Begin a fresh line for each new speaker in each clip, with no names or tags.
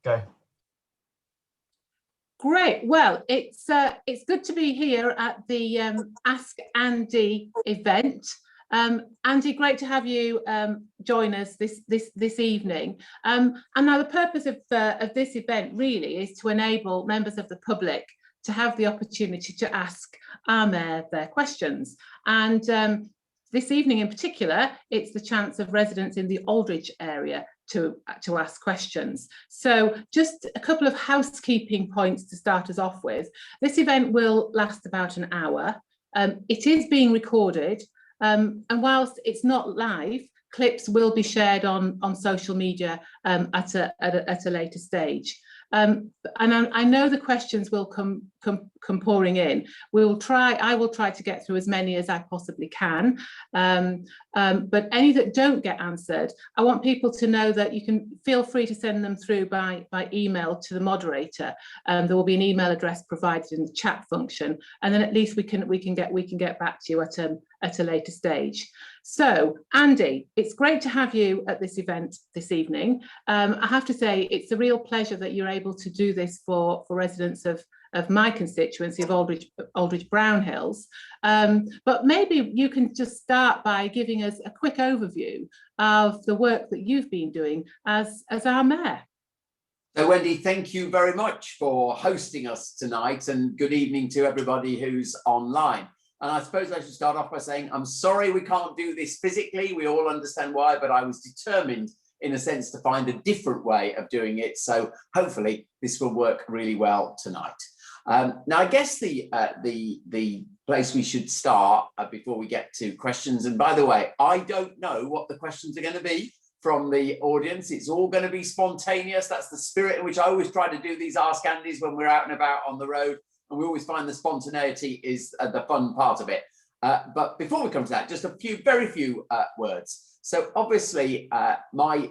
Go.
Great. Well, it's good to be here at the Ask Andy event. Andy, great to have you join us this evening. And now the purpose of this event really is to enable members of the public to have the opportunity to ask our Mayor their questions. And this evening in particular, it's the chance of residents in the Aldridge area to ask questions. So just a couple of housekeeping points to start us off with. This event will last about an hour. It is being recorded, and whilst it's not live, clips will be shared on social media at a later stage. And I know the questions will come pouring in. I will try to get through as many as I possibly can. But any that don't get answered, I want people to know that you can feel free to send them through by email to the moderator. There will be an email address provided in the chat function, and then at least we can get back to you at a later stage. So, Andy, it's great to have you at this event this evening. I have to say, it's a real pleasure that you're able to do this for residents of my constituency of Aldridge Brownhills. But maybe you can just start by giving us a quick overview of the work that you've been doing as our Mayor.
So, Wendy, thank you very much for hosting us tonight, and good evening to everybody who's online. And I suppose I should start off by saying I'm sorry we can't do this physically. We all understand why, but I was determined in a sense to find a different way of doing it. So hopefully this will work really well tonight. Now, I guess the place we should start before we get to questions, and by the way, I don't know what the questions are going to be from the audience. It's all going to be spontaneous. That's the spirit in which I always try to do these Ask Andys when we're out and about on the road. And we always find the spontaneity is the fun part of it. But before we come to that, just very few words. So obviously, my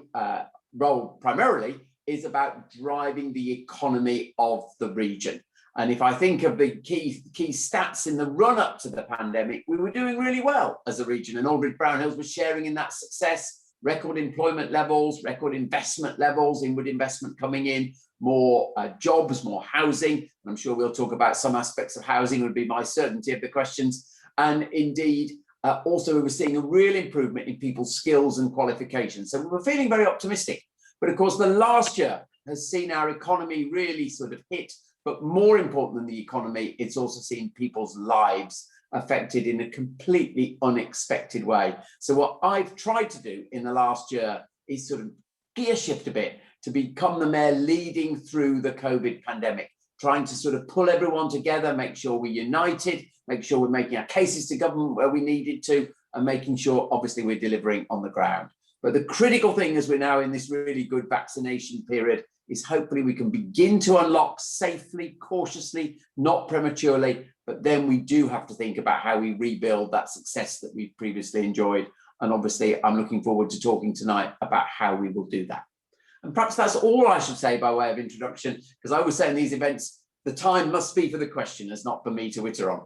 role primarily is about driving the economy of the region. And if I think of the key stats in the run up to the pandemic, we were doing really well as a region, and Aldrich Brownhills was sharing in that success. Record employment levels, record investment levels, inward investment coming in, more jobs, more housing. I'm sure we'll talk about some aspects of housing, would be my certainty of the questions. And indeed, also we were seeing a real improvement in people's skills and qualifications. So we were feeling very optimistic. But of course, the last year has seen our economy really sort of hit. But more important than the economy, it's also seen people's lives affected in a completely unexpected way. So what I've tried to do in the last year is sort of gear shift a bit to become the Mayor leading through the COVID pandemic, trying to sort of pull everyone together, make sure we're united, make sure we're making our cases to government where we needed to, and making sure obviously we're delivering on the ground. But the critical thing as we're now in this really good vaccination period is hopefully we can begin to unlock safely, cautiously, not prematurely, but then we do have to think about how we rebuild that success that we've previously enjoyed. And obviously, I'm looking forward to talking tonight about how we will do that. And perhaps that's all I should say by way of introduction, because I always say in these events, the time must be for the questioners, not for me to witter on.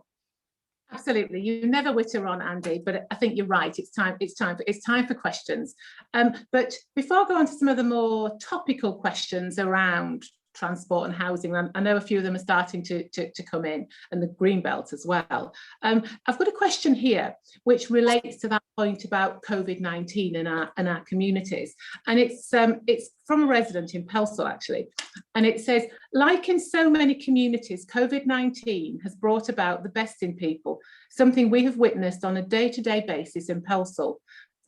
Absolutely, you never witter on, Andy, but I think you're right. It's time for questions. But before I go on to some of the more topical questions around transport and housing, I know a few of them are starting to come in, and the green belt as well. I've got a question here which relates to that point about COVID-19 in our communities, and it's from a resident in Peso actually, and it says, like in so many communities, COVID-19 has brought about the best in people, something we have witnessed on a day-to-day basis in Peso.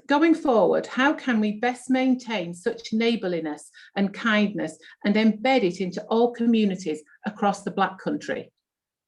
Going forward, how can we best maintain such neighbourliness and kindness and embed it into all communities across the Black Country?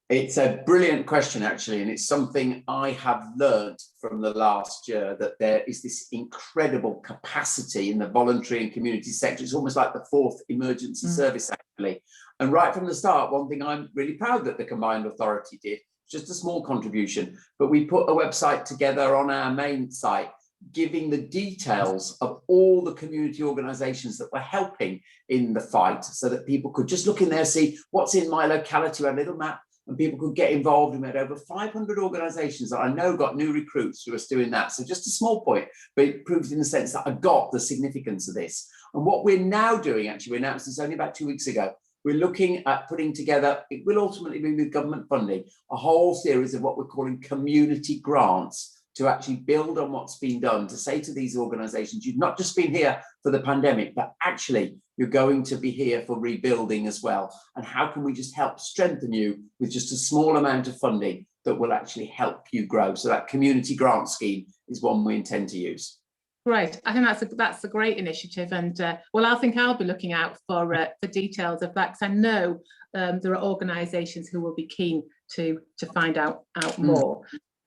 It's a brilliant question, actually, and it's something I have learned from the last year, that there is this incredible capacity in the voluntary and community sector. It's almost like the fourth emergency service, actually. And right from the start, one thing I'm really proud that the Combined Authority did, just a small contribution, but we put a website together on our main site, giving the details of all the community organisations that were helping in the fight, so that people could just look in there, see what's in my locality. We had a little map, and people could get involved. And we had over 500 organisations that I know got new recruits through us doing that. So just a small point, but it proves in the sense that I got the significance of this. And what we're now doing, actually, we announced this only about 2 weeks ago, we're looking at putting together, it will ultimately be with government funding, a whole series of what we're calling community grants to actually build on what's been done, to say to these organisations, you've not just been here for the pandemic, but actually you're going to be here for rebuilding as well. And how can we just help strengthen you with just a small amount of funding that will actually help you grow? So that community grant scheme is one we intend to use.
Great. I think that's a great initiative, and well, I think I'll be looking out for details of that, because I know there are organisations who will be keen to find out more.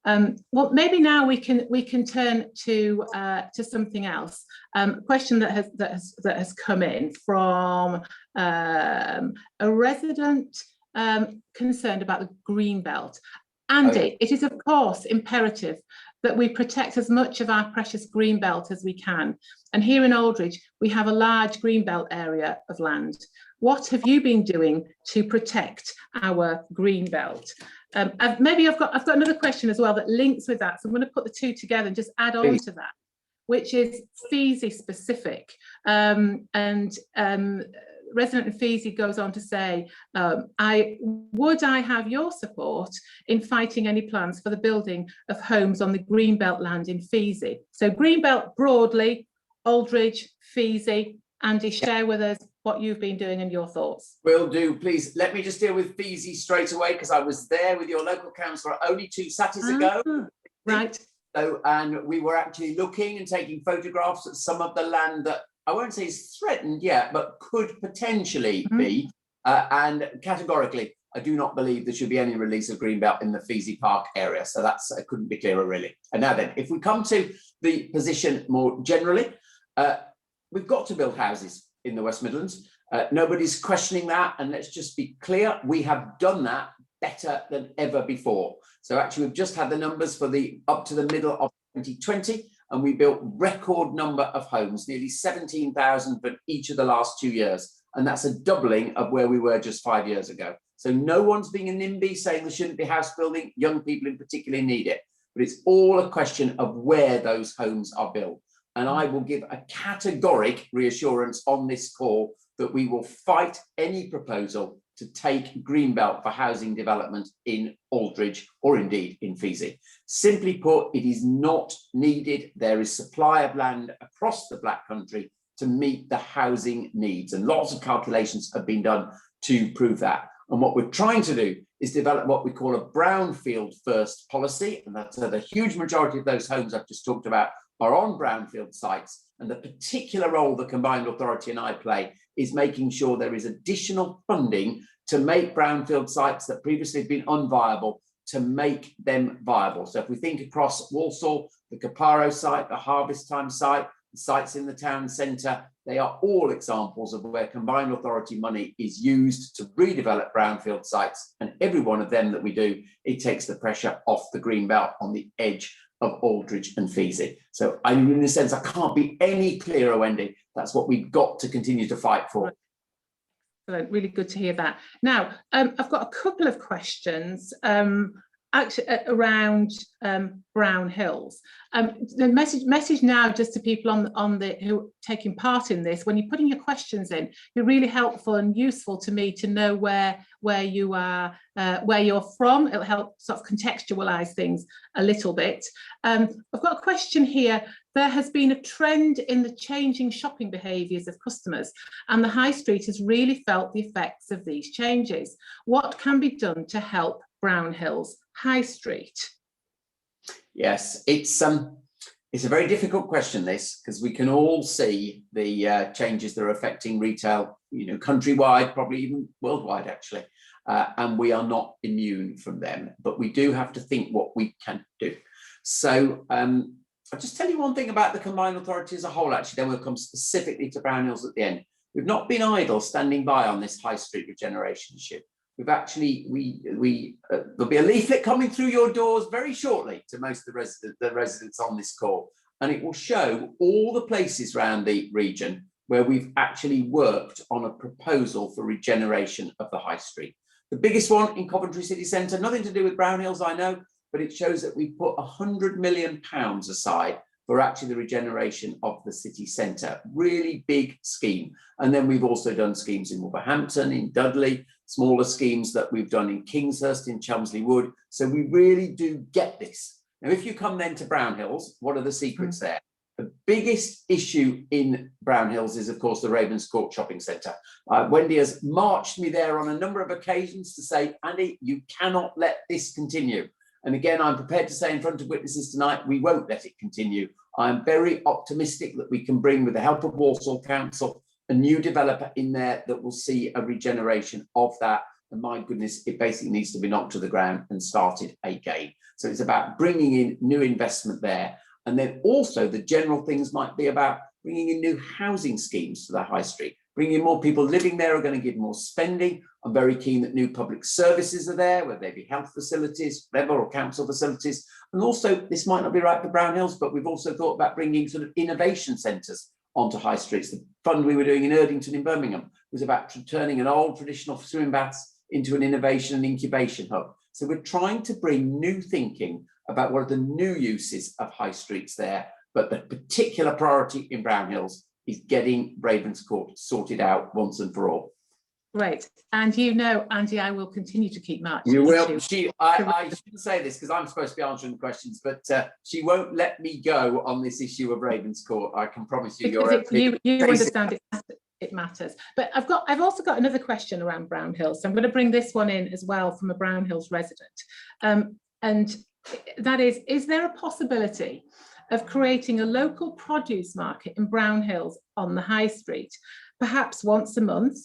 Well, maybe now we can turn to something else. A question that has come in from a resident concerned about the green belt. Andy, it is of course imperative that we protect as much of our precious green belt as we can. And here in Aldridge, we have a large green belt area of land. What have you been doing to protect our green belt? Maybe I've got another question as well that links with that. So I'm going to put the two together and just add on to that, which is Feasy specific. Resident in Feasy goes on to say, I have your support in fighting any plans for the building of homes on the Greenbelt land in Feasy. So Greenbelt broadly, Aldridge, Feasy. Andy, share with us what you've been doing and your thoughts.
Will do, please. Let me just deal with Feasy straight away, because I was there with your local councillor only 2 Saturdays ago.
Right.
So, and we were actually looking and taking photographs at some of the land that I won't say is threatened yet, but could potentially be. And categorically, I do not believe there should be any release of Greenbelt in the Feasy Park area. So that's, I couldn't be clearer, really. And now then, if we come to the position more generally, we've got to build houses in the West Midlands. Nobody's questioning that. And let's just be clear, we have done that better than ever before. So actually, we've just had the numbers for the up to the middle of 2020. And we built record number of homes, nearly 17,000 for each of the last 2 years. And that's a doubling of where we were just 5 years ago. So no one's being a NIMBY saying there shouldn't be house building. Young people in particular need it. But it's all a question of where those homes are built. And I will give a categoric reassurance on this call that we will fight any proposal to take Greenbelt for housing development in Aldridge or indeed in Feasy. Simply put, it is not needed. There is supply of land across the Black Country to meet the housing needs, and lots of calculations have been done to prove that. And what we're trying to do is develop what we call a brownfield first policy, and that's the huge majority of those homes I've just talked about are on brownfield sites. And the particular role the Combined Authority and I play is making sure there is additional funding to make brownfield sites that previously have been unviable, to make them viable. So if we think across Walsall, the Caparo site, the Harvest Time site, the sites in the town centre, they are all examples of where Combined Authority money is used to redevelop brownfield sites. And every one of them that we do, it takes the pressure off the Greenbelt on the edge of Aldridge and Feasy. So in a sense, I can't be any clearer, Wendy. That's what we've got to continue to fight for.
Excellent. Really good to hear that. Now, I've got a couple of questions actually around Brown Hills. The message now just to people on the who are taking part in this, when you're putting your questions in, you're really helpful and useful to me to know where you are, where you're from. It'll help sort of contextualize things a little bit. I've got a question here. There has been a trend in the changing shopping behaviours of customers, and the high street has really felt the effects of these changes. What can be done to help Brown Hills High Street? Yes, it's a very difficult question, this, because we can all see the changes that are affecting retail, countrywide, probably even worldwide, actually, and we are not immune from them. But we do have to think what we can do. So I'll just tell you one thing about the Combined Authority as a whole, actually, then we'll come specifically to Brown Hills at the end. We've not been idle standing by on this high street regeneration issue. We've actually, there'll be a leaflet coming through your doors very shortly to most of the residents on this call, and it will show all the places around the region where we've actually worked on a proposal for regeneration of the high street.
The biggest one in Coventry City Centre, nothing to do with Brownhills, I know, but it shows that we put £100 million aside for actually the regeneration of the city centre. Really big scheme. And then we've also done schemes in Wolverhampton, in Dudley, smaller schemes that we've done in Kingshurst, in Chelmsley Wood. So we really do get this. Now, if you come then to Brownhills, what are the secrets there? The biggest issue in Brownhills is, of course, the Ravenscourt Shopping Centre. Wendy has marched me there on a number of occasions to say, Andy, you cannot let this continue. And again, I'm prepared to say in front of witnesses tonight, we won't let it continue. I'm very optimistic that we can bring, with the help of Walsall Council, a new developer in there that will see a regeneration of that. And my goodness, it basically needs to be knocked to the ground and started again. So it's about bringing in new investment there. And then also the general things might be about bringing in new housing schemes to the high street, bringing in more people living there are going to give more spending. I'm very keen that new public services are there, whether they be health facilities, whatever, or council facilities. And also, this might not be right for Brownhills, but we've also thought about bringing sort of innovation centres onto high streets. The fund we were doing in Erdington in Birmingham was about turning an old traditional swimming baths into an innovation and incubation hub. So we're trying to bring new thinking about what are the new uses of high streets there. But the particular priority in Brownhills is getting Ravenscourt sorted out once and for all.
Great. And you know, Andy, I will continue to keep marching.
You will. I shouldn't say this because I'm supposed to be answering the questions, but she won't let me go on this issue of Ravenscourt. I can promise you.
You understand it matters. But I've also got another question around Brownhills. So I'm going to bring this one in as well from a Brownhills resident. And that is there a possibility of creating a local produce market in Brownhills on the high street, perhaps once a month,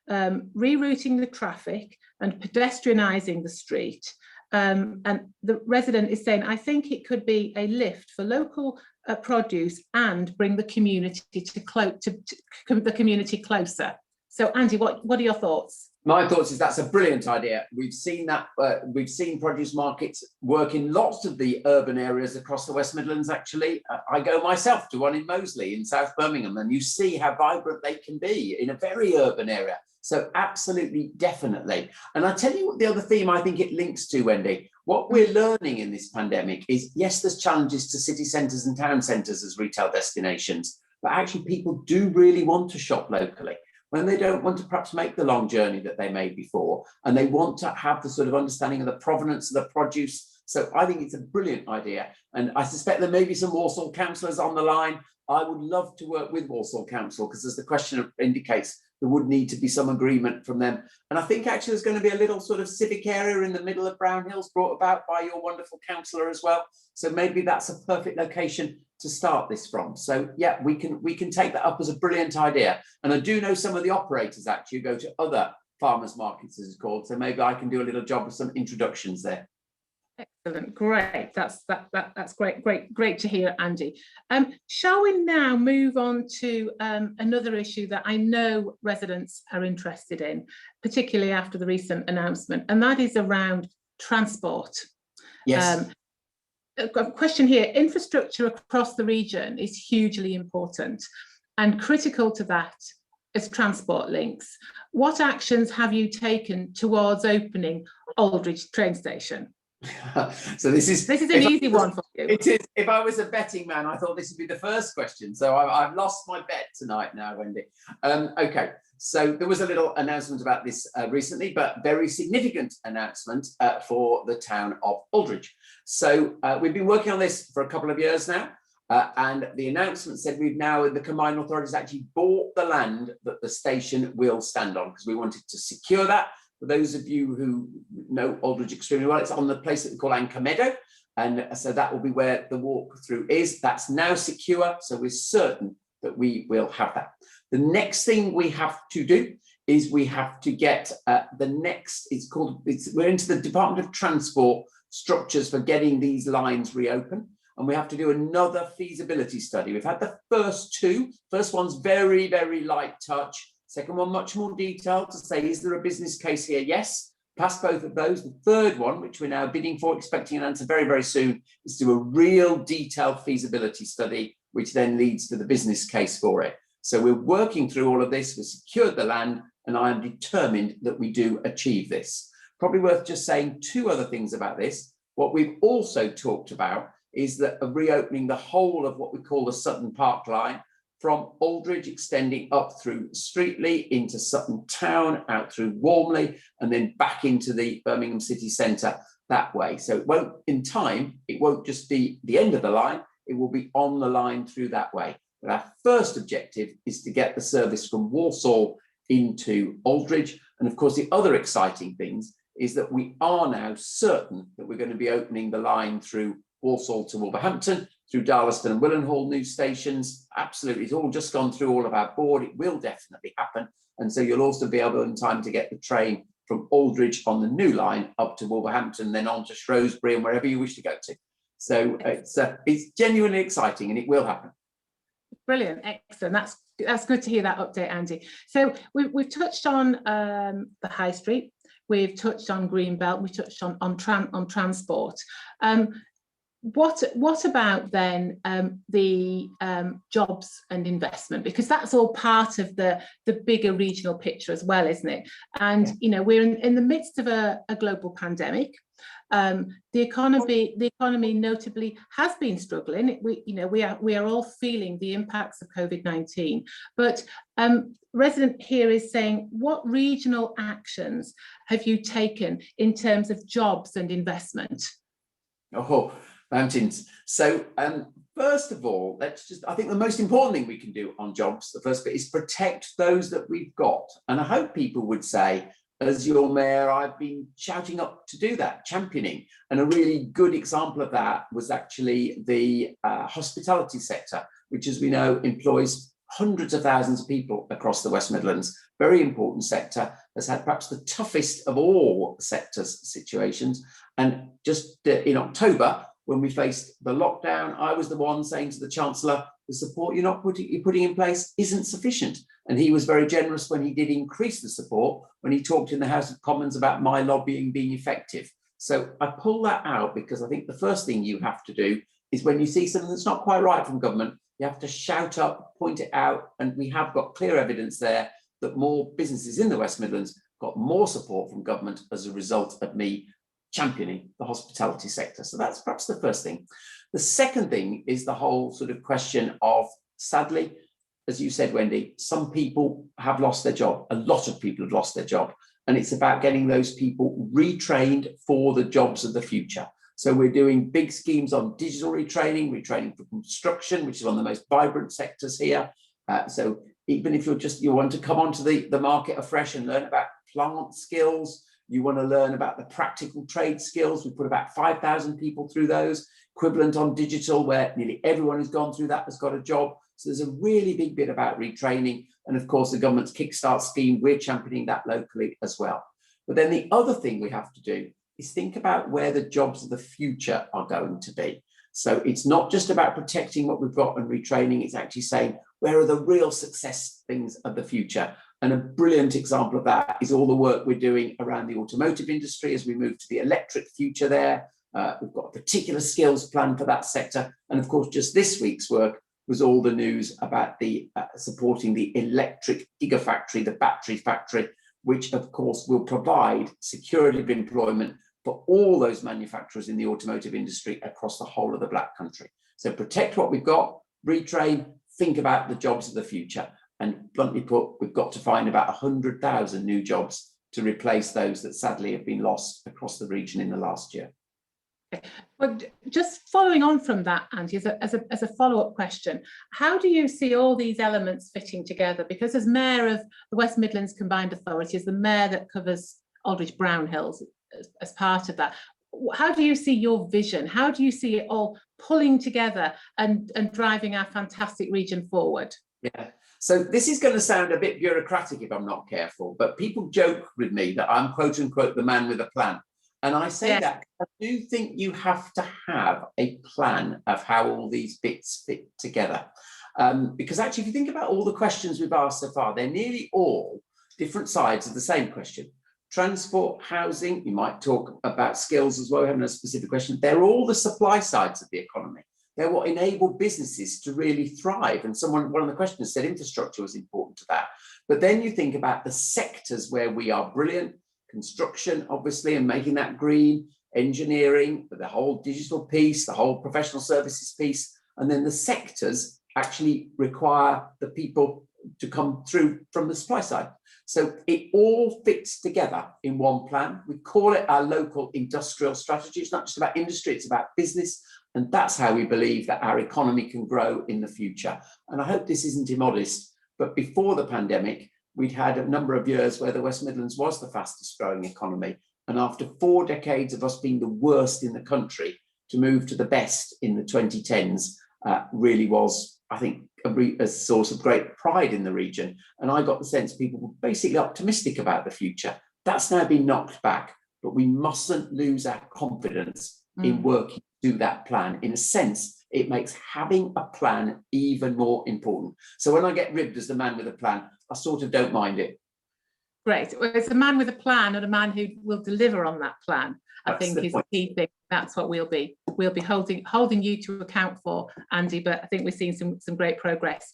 rerouting the traffic and pedestrianising the street? And the resident is saying, I think it could be a lift for local produce and bring the community the community closer. So Andy, what are your thoughts?
My thoughts is that's a brilliant idea. We've seen that, we've seen produce markets work in lots of the urban areas across the West Midlands, actually. I go myself to one in Moseley in South Birmingham, and you see how vibrant they can be in a very urban area. So absolutely, definitely. And I tell you what, the other theme I think it links to, Wendy, what we're learning in this pandemic is, yes, there's challenges to city centres and town centres as retail destinations, but actually people do really want to shop locally when they don't want to perhaps make the long journey that they made before, and they want to have the sort of understanding of the provenance of the produce. So I think it's a brilliant idea. And I suspect there may be some Walsall councillors on the line. I would love to work with Walsall Council, because as the question indicates, there would need to be some agreement from them. And I think actually there's going to be a little sort of civic area in the middle of Brownhills brought about by your wonderful councillor as well. So maybe that's a perfect location to start this from. So yeah, we can take that up as a brilliant idea. And I do know some of the operators actually go to other farmers markets, as it's called. So maybe I can do a little job with some introductions there.
Excellent, great. That's great to hear, Andy. Shall we now move on to another issue that I know residents are interested in, particularly after the recent announcement, and that is around transport.
Yes.
A question here: infrastructure across the region is hugely important, and critical to that is transport links. What actions have you taken towards opening Aldridge Train Station?
So this is
an easy one for you.
It is. If I was a betting man, I thought this would be the first question. So I've lost my bet tonight now, Wendy. Okay, so there was a little announcement about this recently, but very significant announcement for the town of Aldridge. So we've been working on this for a couple of years now, and the announcement said the combined authorities actually bought the land that the station will stand on, because we wanted to secure that. For those of you who know Aldridge extremely well, it's on the place that we call Anchor Meadow. And so that will be where the walk-through is. That's now secure, so we're certain that we will have that. The next thing we have to do is we have to get we're into the Department of Transport structures for getting these lines reopened. And we have to do another feasibility study. We've had the first two. First one's very, very light touch. Second one, much more detailed to say, is there a business case here? Yes, past both of those. The third one, which we're now bidding for, expecting an answer very, very soon, is to do a real detailed feasibility study, which then leads to the business case for it. So we're working through all of this. We've secured the land, and I am determined that we do achieve this. probably worth just saying two other things about this. What we've also talked about is that of reopening the whole of what we call the Sutton Park line from Aldridge, extending up through Streatley into Sutton Town, out through Walmley, and then back into the Birmingham city centre that way. So it won't, in time, it won't just be the end of the line, it will be on the line through that way. But our first objective is to get the service from Walsall into Aldridge. And of course, the other exciting things is that we are now certain that we're going to be opening the line through Walsall to Wolverhampton, through Darlaston and Willenhall new stations. Absolutely, it's all just gone through all of our board. It will definitely happen. And so you'll also be able in time to get the train from Aldridge on the new line up to Wolverhampton, then on to Shrewsbury and wherever you wish to go to. So it's genuinely exciting, and it will happen. Brilliant,
excellent. That's good to hear that update, Andy. So we've touched on the high street, we've touched on Greenbelt, we touched on transport. What about then the jobs and investment? Because that's all part of the bigger regional picture as well, isn't it? And you know, we're in the midst of a global pandemic. The economy notably has been struggling. We are all feeling the impacts of COVID-19. But resident here is saying, what regional actions have you taken in terms of jobs and investment?
Oh, mountains. So first of all, I think the most important thing we can do on jobs, the first bit, is protect those that we've got. And I hope people would say, as your mayor, I've been shouting up to do that, championing. And a really good example of that was actually the hospitality sector, which, as we know, employs hundreds of thousands of people across the West Midlands. Very important sector, has had perhaps the toughest of all sectors situations. And just in October, when we faced the lockdown, I was the one saying to the Chancellor, the support you're putting in place isn't sufficient. And he was very generous when he did increase the support, when he talked in the House of Commons about my lobbying being effective. So I pull that out because I think the first thing you have to do is, when you see something that's not quite right from government, you have to shout up, point it out. And we have got clear evidence there that more businesses in the West Midlands got more support from government as a result of me championing the hospitality sector. So that's perhaps the first thing. The second thing is the whole sort of question of, sadly, as you said, Wendy, some people have lost their job. A lot of people have lost their job. And it's about getting those people retrained for the jobs of the future. So we're doing big schemes on digital retraining for construction, which is one of the most vibrant sectors here. So even if you want to come onto the market afresh and learn about plant skills, you want to learn about the practical trade skills, we put about 5,000 people through those, equivalent on digital, where nearly everyone who's gone through that has got a job. So there's a really big bit about retraining. And of course, the government's Kickstart scheme, we're championing that locally as well. But then the other thing we have to do is think about where the jobs of the future are going to be. So it's not just about protecting what we've got and retraining, it's actually saying, where are the real success things of the future? And a brilliant example of that is all the work we're doing around the automotive industry as we move to the electric future there. We've got a particular skills plan for that sector. And of course, just this week's work was all the news about the supporting the electric gigafactory, the battery factory, which of course will provide security of employment for all those manufacturers in the automotive industry across the whole of the Black Country. So protect what we've got, retrain, think about the jobs of the future. And bluntly put, we've got to find about 100,000 new jobs to replace those that sadly have been lost across the region in the last year.
But just following on from that, Andy, as a follow-up question, how do you see all these elements fitting together? Because as Mayor of the West Midlands Combined Authority, as the Mayor that covers Aldridge Brown Hills as part of that, how do you see your vision? How do you see it all pulling together and driving our fantastic region forward?
Yeah. So this is going to sound a bit bureaucratic if I'm not careful, but people joke with me that I'm quote unquote the man with a plan. And I say that I do think you have to have a plan of how all these bits fit together. Because actually, if you think about all the questions we've asked so far, they're nearly all different sides of the same question. Transport, housing, you might talk about skills as well, we haven't a specific question. They're all the supply sides of the economy. They're what enable businesses to really thrive. And one of the questions said infrastructure was important to that. But then you think about the sectors where we are brilliant: construction, obviously, and making that green, engineering, the whole digital piece, the whole professional services piece, and then the sectors actually require the people to come through from the supply side. So it all fits together in one plan. We call it our local industrial strategy. It's not just about industry, it's about business. And that's how we believe that our economy can grow in the future. And I hope this isn't immodest, but before the pandemic, we'd had a number of years where the West Midlands was the fastest growing economy. And after 4 decades of us being the worst in the country, to move to the best in the 2010s really was, I think, a source of great pride in the region. And I got the sense people were basically optimistic about the future. That's now been knocked back, but we mustn't lose our confidence in working to that plan. In a sense, it makes having a plan even more important. So when I get ribbed as the man with a plan, I sort of don't mind it.
Great. Well, it's a man with a plan and a man who will deliver on that plan. I think is the key thing. That's what we'll be holding you to account for, Andy. But I think we've seen some great progress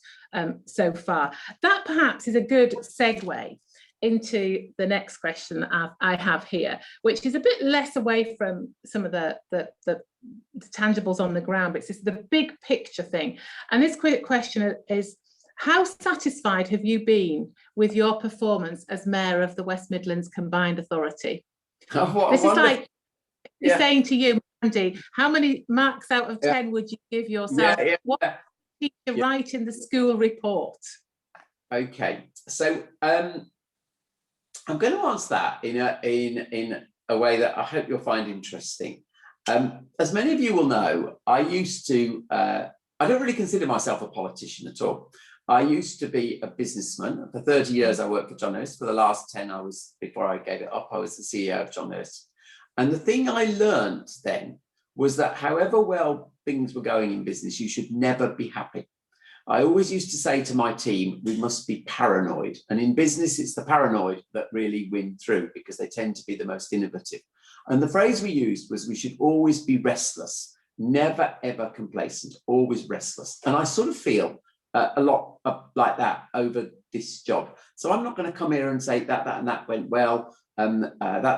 so far. That perhaps is a good segue into the next question I have here, which is a bit less away from some of the tangibles on the ground, but it's the big picture thing. And this quick question is, how satisfied have you been with your performance as Mayor of the West Midlands Combined Authority? This is like saying to you, Andy, how many marks out of 10 would you give yourself? What did you write in the school report?
Okay, so I'm going to answer that in a way that I hope you'll find interesting. As many of you will know, I used to, I don't really consider myself a politician at all. I used to be a businessman. For 30 years, I worked for John Lewis. For the last 10, before I gave it up, I was the CEO of John Lewis. And the thing I learned then was that however well things were going in business, you should never be happy. I always used to say to my team, we must be paranoid. And in business, it's the paranoid that really win through because they tend to be the most innovative. And the phrase we used was we should always be restless, never, ever complacent, always restless. And I sort of feel a lot like that over this job. So I'm not going to come here and say that and that went well, that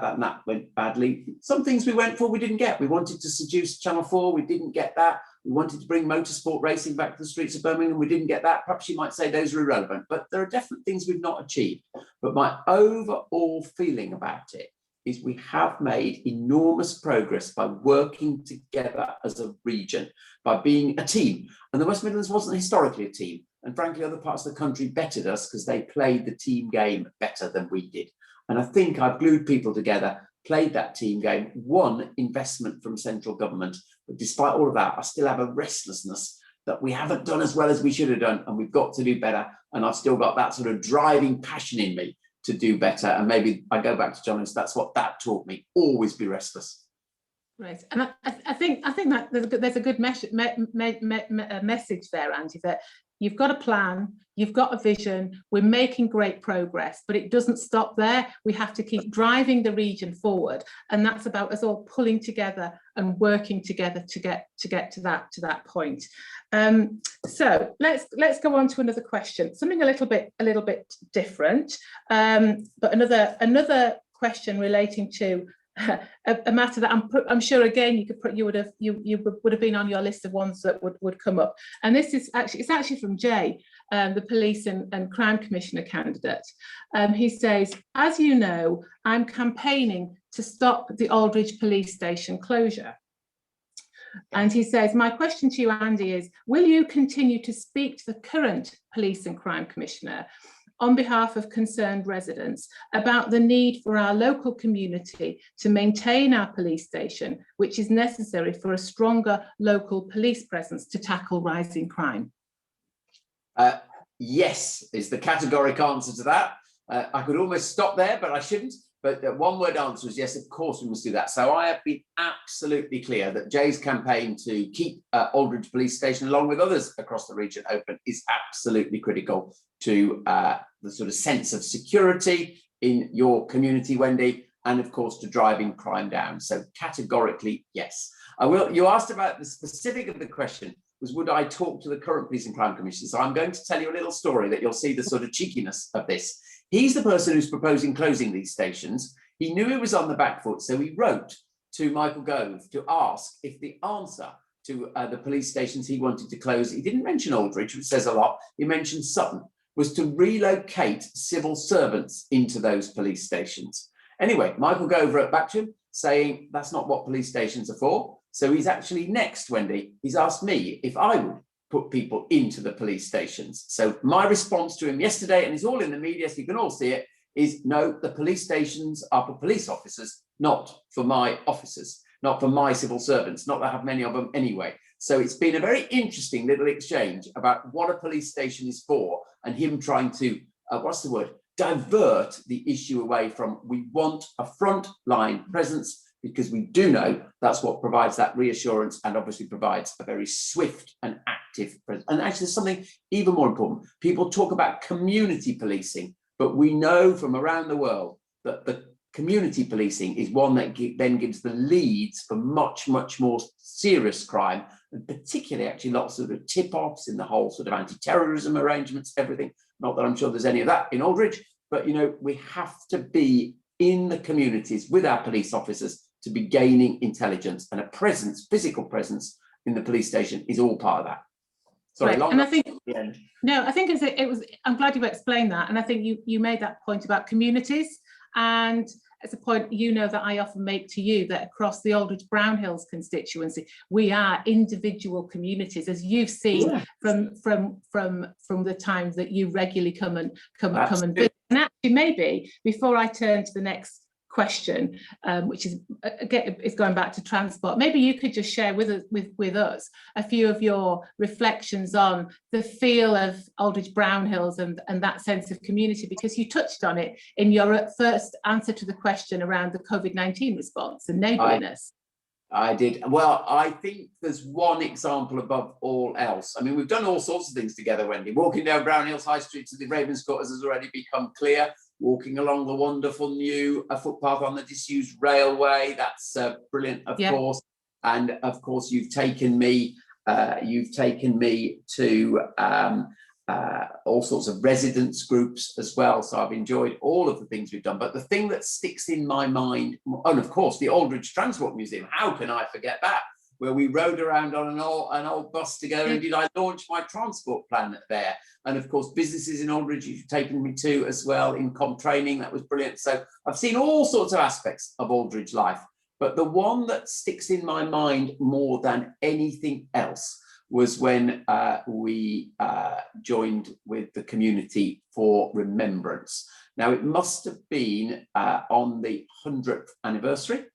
and that went badly. Some things we went for, we didn't get. We wanted to seduce Channel 4, we didn't get that. We wanted to bring motorsport racing back to the streets of Birmingham, we didn't get that. Perhaps you might say those are irrelevant, but there are definite things we've not achieved. But my overall feeling about it is we have made enormous progress by working together as a region, by being a team. And the West Midlands wasn't historically a team. And frankly, other parts of the country bettered us because they played the team game better than we did. And I think I've glued people together, played that team game, won investment from central government. But despite all of that, I still have a restlessness that we haven't done as well as we should have done. And we've got to do better. And I've still got that sort of driving passion in me to do better. And maybe I go back to John, that's what that taught me, always be restless.
Right. And I think that there's a good message there, Andy, that you've got a plan, you've got a vision, we're making great progress, but it doesn't stop there. We have to keep driving the region forward. And that's about us all pulling together and working together to get to that point. So let's go on to another question, something a little bit different, but another question relating to a matter that I'm sure again you would have been on your list of ones that would come up. And this is actually from Jay, the police and crime commissioner candidate. He says, as you know, I'm campaigning to stop the Aldridge police station closure. And he says, my question to you, Andy, is will you continue to speak to the current police and crime commissioner on behalf of concerned residents about the need for our local community to maintain our police station, which is necessary for a stronger local police presence to tackle rising crime?
Yes, is the categoric answer to that. I could almost stop there, but I shouldn't. But the one-word answer is yes, of course we must do that. So I have been absolutely clear that Jay's campaign to keep Aldridge Police Station, along with others across the region, open is absolutely critical to the sort of sense of security in your community, Wendy, and of course to driving crime down. So categorically, yes. You asked about the specific of the question was, would I talk to the current police and crime commissioner? So I'm going to tell you a little story that you'll see the sort of cheekiness of this. He's the person who's proposing closing these stations. He knew he was on the back foot, so he wrote to Michael Gove to ask if the answer to the police stations he wanted to close, he didn't mention Aldridge, which says a lot, he mentioned Sutton, was to relocate civil servants into those police stations. Anyway, Michael Gove wrote back to him saying that's not what police stations are for. So he's actually next, Wendy, he's asked me if I would put people into the police stations. So my response to him yesterday, and it's all in the media, so you can all see it, is no, the police stations are for police officers, not for my officers, not for my civil servants, not that I have many of them anyway. So it's been a very interesting little exchange about what a police station is for and him trying to, what's the word, divert the issue away from we want a frontline presence, because we do know that's what provides that reassurance and obviously provides a very swift and active presence. And actually there's something even more important. People talk about community policing, but we know from around the world that the community policing is one that then gives the leads for much, much more serious crime, and particularly actually lots of tip-offs in the whole sort of anti-terrorism arrangements, everything. Not that I'm sure there's any of that in Aldridge, but you know, we have to be in the communities with our police officers to be gaining intelligence, and a presence, physical presence in the police station is all part of that. Sorry,
right. And I think
end.
No, I think it was. I'm glad you explained that, and I think you made that point about communities, and it's a point you know that I often make to you, that across the Aldridge Brown Hills constituency, we are individual communities, as you've seen from the times that you regularly come and visit. And actually, maybe before I turn to the next question, which is again is going back to transport, maybe you could just share with us a few of your reflections on the feel of Aldridge Brown Hills and that sense of community, because you touched on it in your first answer to the question around the COVID-19 response and neighbourliness.
I did. Well, I think there's one example above all else. I mean, we've done all sorts of things together, Wendy. Walking down Brown Hills High Street to the Ravenscourt has already become clear. Walking along the wonderful new footpath on the disused railway, that's brilliant, of course. And of course, you've taken me to all sorts of residence groups as well. So I've enjoyed all of the things we've done. But the thing that sticks in my mind, and of course, the Aldridge Transport Museum, how can I forget that? Where we rode around on an old bus together, and did I launch my transport plan there? And of course, businesses in Aldridge you've taken me to as well in comp training, that was brilliant. So I've seen all sorts of aspects of Aldridge life, but the one that sticks in my mind more than anything else was when we joined with the Community for Remembrance. Now, it must have been on the 100th anniversary,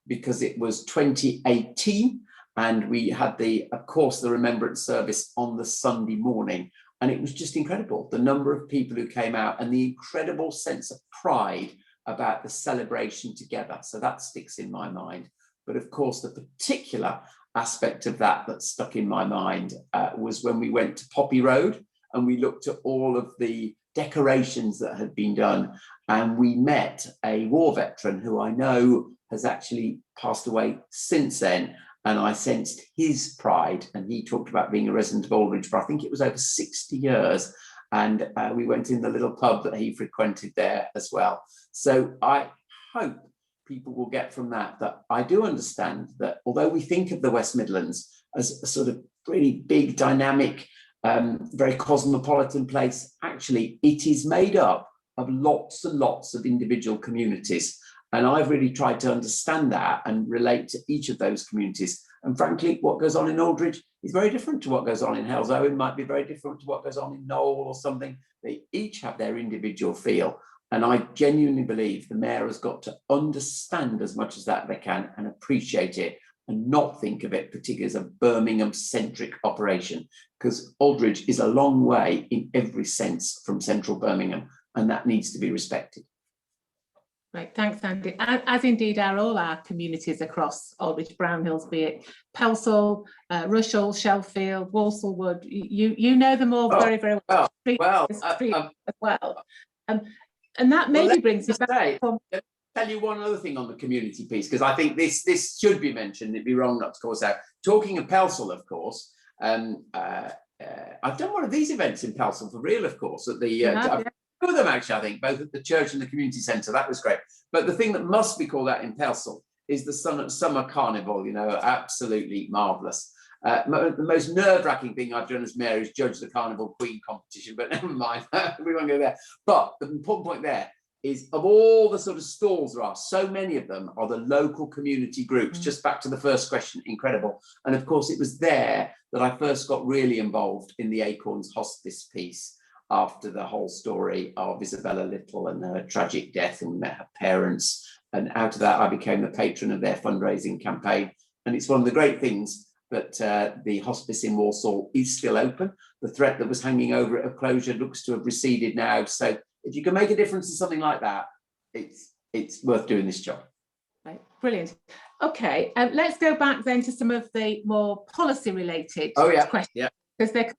because it was 2018. And we had of course, the remembrance service on the Sunday morning. And it was just incredible, the number of people who came out and the incredible sense of pride about the celebration together. So that sticks in my mind. But of course, the particular aspect of that stuck in my mind was when we went to Poppy Road and we looked at all of the decorations that had been done. And we met a war veteran who I know has actually passed away since then. And I sensed his pride, and he talked about being a resident of Aldridge for I think it was over 60 years. And we went in the little pub that he frequented there as well. So I hope people will get from that I do understand that although we think of the West Midlands as a sort of really big, dynamic, very cosmopolitan place, actually it is made up of lots and lots of individual communities. And I've really tried to understand that and relate to each of those communities. And frankly, what goes on in Aldridge is very different to what goes on in Hell's Owen, might be very different to what goes on in Knowle or something. They each have their individual feel. And I genuinely believe the mayor has got to understand as much as that they can and appreciate it, and not think of it particularly as a Birmingham-centric operation, because Aldridge is a long way in every sense from central Birmingham, and that needs to be respected.
Right, thanks, Andy. As indeed are all our communities across Aldridge Brown Hills, be it Peso, Rushall, Sheffield, Walsall Wood. You know them all very, very well. As well. And that maybe brings me back.
Let me tell you one other thing on the community piece, because I think this should be mentioned. It'd be wrong not to call us out. Talking of Pelsall, of course, I've done one of these events in Pelsall for real, of course, at the two of them actually, I think, both at the church and the community centre. That was great. But the thing that must be called out in Peso is the summer carnival, you know, absolutely marvellous. The most nerve-wracking thing I've done as mayor is judge the Carnival Queen competition, but never mind, we won't go there. But the important point there is, of all the sort of stalls there are, so many of them are the local community groups. Just back to the first question, incredible. And of course, it was there that I first got really involved in the Acorns hospice piece after the whole story of Isabella Little and her tragic death, and met her parents. And out of that, I became the patron of their fundraising campaign. And it's one of the great things that the hospice in Walsall is still open. The threat that was hanging over it of closure looks to have receded now. So if you can make a difference in something like that, it's worth doing this job.
Right, brilliant. Okay, let's go back then to some of the more policy related questions. Yeah. Because they're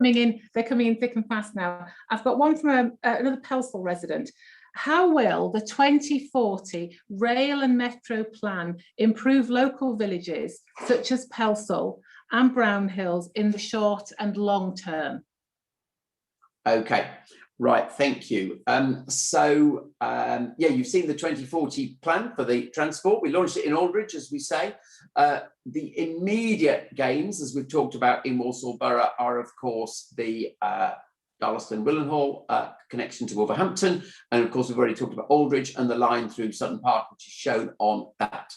coming in thick and fast now. I've got one from another Pelsall resident. How will the 2040 rail and metro plan improve local villages such as Pelsall and Brownhills in the short and long term?
Okay, right, thank you. Yeah, you've seen the 2040 plan for the transport. We launched it in Aldridge, as we say. The immediate gains, as we've talked about in Walsall Borough, are of course the Darlaston-Willenhall connection to Wolverhampton, and of course we've already talked about Aldridge and the line through Sutton Park, which is shown on that.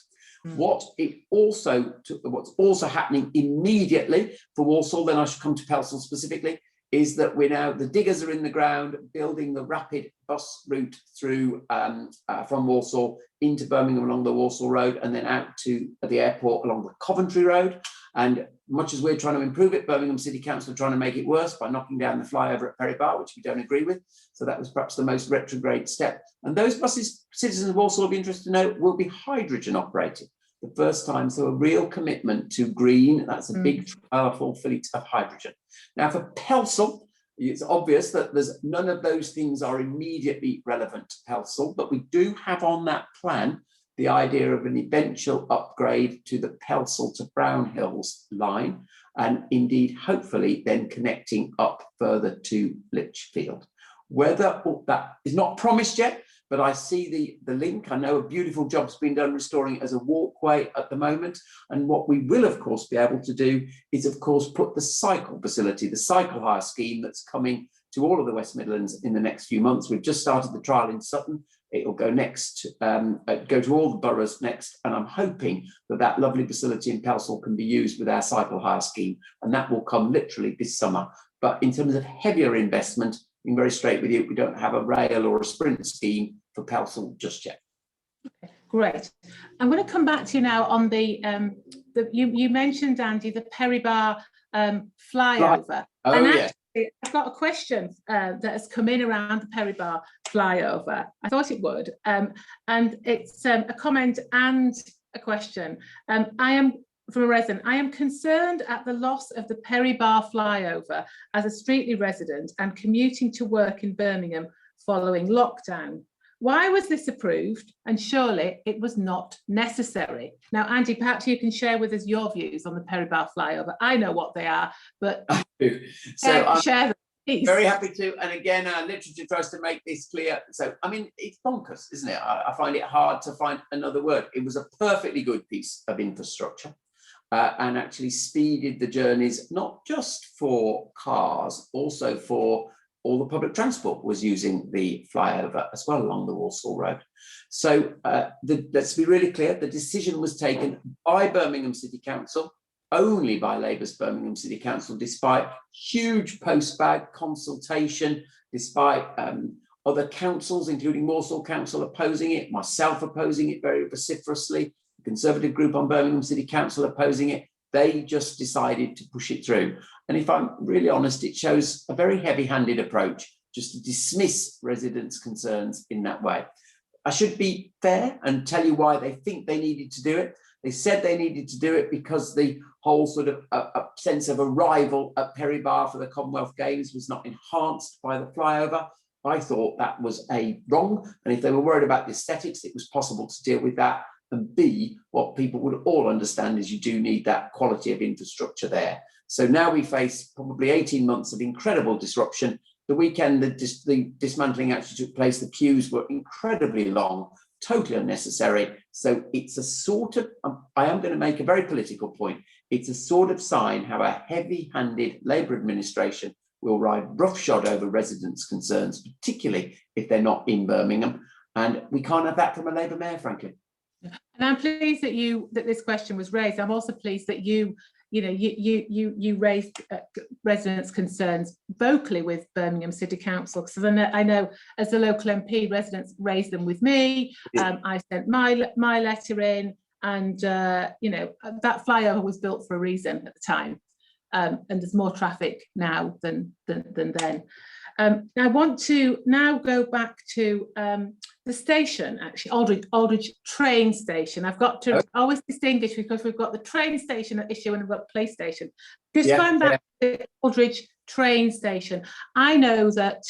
What's also happening immediately for Walsall, then I should come to Pelsall specifically, is that the diggers are in the ground building the rapid bus route through from Walsall into Birmingham along the Walsall Road, and then out to the airport along the Coventry Road. And much as we're trying to improve it, Birmingham City Council are trying to make it worse by knocking down the flyover at Perry Bar, which we don't agree with. So that was perhaps the most retrograde step. And those buses, citizens of Walsall will be interested to know, will be hydrogen operated. The first time, so a real commitment to green. That's a big, powerful fleet of hydrogen. Now for Pelsall, it's obvious that there's none of those things are immediately relevant to Pelsall, but we do have on that plan the idea of an eventual upgrade to the Pelsall to Brownhills line, and indeed, hopefully, then connecting up further to Lichfield. Whether that is not promised yet, but I see the link. I know a beautiful job's been done restoring it as a walkway at the moment. And what we will, of course, be able to do is, of course, put the cycle facility, the cycle hire scheme that's coming to all of the West Midlands in the next few months. We've just started the trial in Sutton. It will go next, go to all the boroughs next. And I'm hoping that that lovely facility in Pelsall can be used with our cycle hire scheme. And that will come literally this summer. But in terms of heavier investment, being very straight with you, we don't have a rail or a sprint scheme for Pelsall just yet.
Okay, great. I'm going to come back to you now on the you mentioned, Andy, the Perry Bar flyover.
Right. Oh,
and
yeah.
Actually, I've got a question that has come in around the Perry Bar flyover. I thought it would, and it's a comment and a question. I am from a resident. I am concerned at the loss of the Perry Bar flyover as a Streatley resident and commuting to work in Birmingham following lockdown. Why was this approved? And surely it was not necessary. Now, Andy, perhaps you can share with us your views on the Perry Bar flyover. I know what they are, but share them, please.
Very happy to. And again, literature tries to make this clear. So, I mean, it's bonkers, isn't it? I find it hard to find another word. It was a perfectly good piece of infrastructure. And actually speeded the journeys, not just for cars, also for all the public transport was using the flyover as well along the Walsall Road. So let's be really clear, the decision was taken by Birmingham City Council, only by Labour's Birmingham City Council, despite huge post-bag consultation, despite other councils, including Walsall Council, opposing it, myself opposing it very vociferously, Conservative group on Birmingham City Council opposing it. They just decided to push it through. And if I'm really honest, it shows a very heavy-handed approach just to dismiss residents' concerns in that way. I should be fair and tell you why they think they needed to do it. They said they needed to do it because the whole sort of sense of arrival at Perry Bar for the Commonwealth Games was not enhanced by the flyover. I thought that was wrong. And if they were worried about the aesthetics, it was possible to deal with that. And B, what people would all understand is you do need that quality of infrastructure there. So now we face probably 18 months of incredible disruption. the weekend the dismantling actually took place, the queues were incredibly long, totally unnecessary. So it's a sort of, I am going to make a very political point. It's a sort of sign how a heavy-handed Labour administration will ride roughshod over residents' concerns, particularly if they're not in Birmingham. And we can't have that from a Labour mayor, frankly.
And I'm pleased that this question was raised. I'm also pleased that you raised residents' concerns vocally with Birmingham City Council, because I know as a local MP, residents raised them with me. I sent my letter in, and that flyover was built for a reason at the time, and there's more traffic now than then. I want to now go back to the station, actually, Aldridge Train Station. I've got to always distinguish, because we've got the train station issue and we've got the police station. Just going back to Aldridge Train Station, I know that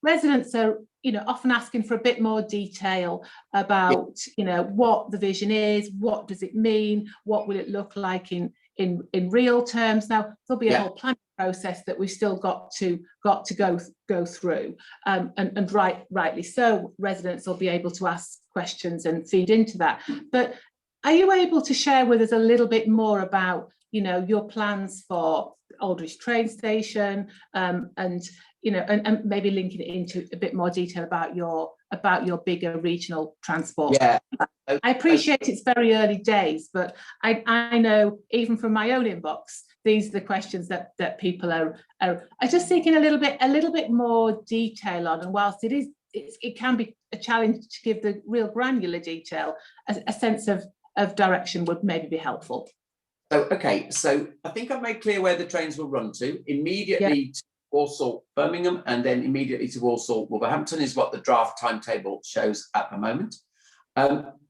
residents are, often asking for a bit more detail about, what the vision is, what does it mean, what will it look like in real terms. Now there'll be a whole planning process that we've still got to go through, and rightly so, residents will be able to ask questions and feed into that. But are you able to share with us a little bit more about your plans for Aldridge Train Station, and maybe linking it into a bit more detail about your bigger regional transport? I appreciate it's very early days, but I know even from my own inbox, these are the questions that people are just seeking a little bit more detail on. And whilst it can be a challenge to give the real granular detail, a sense of direction would maybe be helpful.
Okay, so I think I've made clear where the trains will run to. Immediately to Walsall, Birmingham, and then immediately to Walsall, Wolverhampton is what the draft timetable shows at the moment.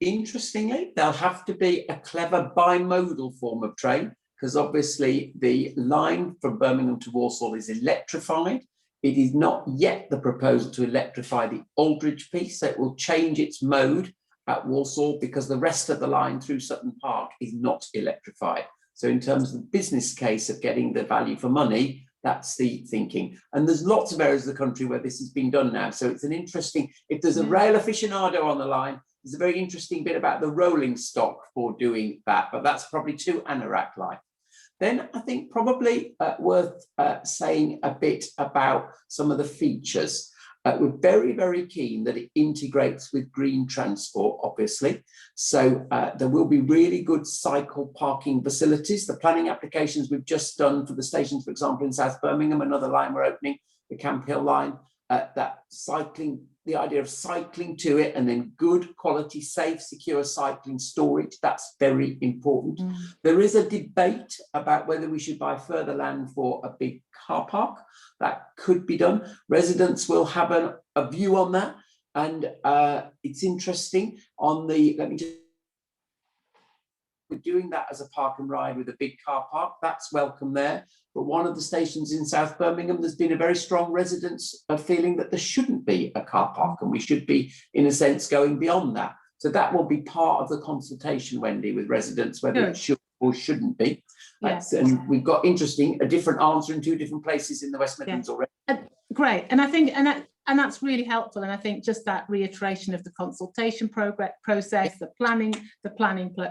Interestingly, there'll have to be a clever bimodal form of train, because obviously the line from Birmingham to Walsall is electrified. It is not yet the proposal to electrify the Aldridge piece, so it will change its mode at Walsall, because the rest of the line through Sutton Park is not electrified. So in terms of the business case of getting the value for money, that's the thinking. And there's lots of areas of the country where this has been done now. So it's an interesting, if there's a rail aficionado on the line, there's a very interesting bit about the rolling stock for doing that, but that's probably too Anorak like. Then I think probably worth saying a bit about some of the features. We're very, very keen that it integrates with green transport, obviously. So there will be really good cycle parking facilities. The planning applications we've just done for the stations, for example, in South Birmingham, another line we're opening, the Camp Hill line, that cycling, the idea of cycling to it, and then good quality, safe, secure cycling storage, that's very important. There is a debate about whether we should buy further land for a big car park. That could be done. Residents will have a view on that. And it's interesting on the, we're doing that as a park and ride with a big car park. That's welcome there. But one of the stations in South Birmingham, there's been a very strong residence of feeling that there shouldn't be a car park, and we should be, in a sense, going beyond that. So that will be part of the consultation, Wendy, with residents, whether it should or shouldn't be.
Yes.
And we've got a different answer in two different places in the West Midlands already.
Great, and I think, and that's really helpful. And I think just that reiteration of the consultation process, the planning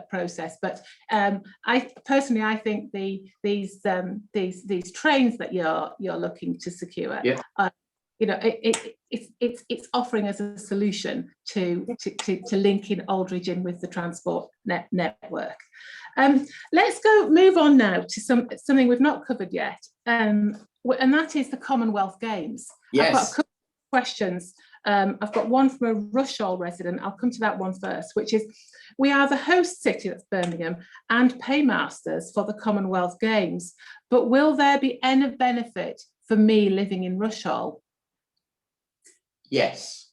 process. But I personally think these trains that you're looking to secure, it's offering us a solution to link in Aldridge in with the transport network. Let's move on now to something we've not covered yet, and that is the Commonwealth Games.
Yes.
I've got a couple of questions. I've got one from a Rushall resident. I'll come to that one first, which is, we are the host city, that's Birmingham, and paymasters for the Commonwealth Games, but will there be any benefit for me living in Rushall?
Yes.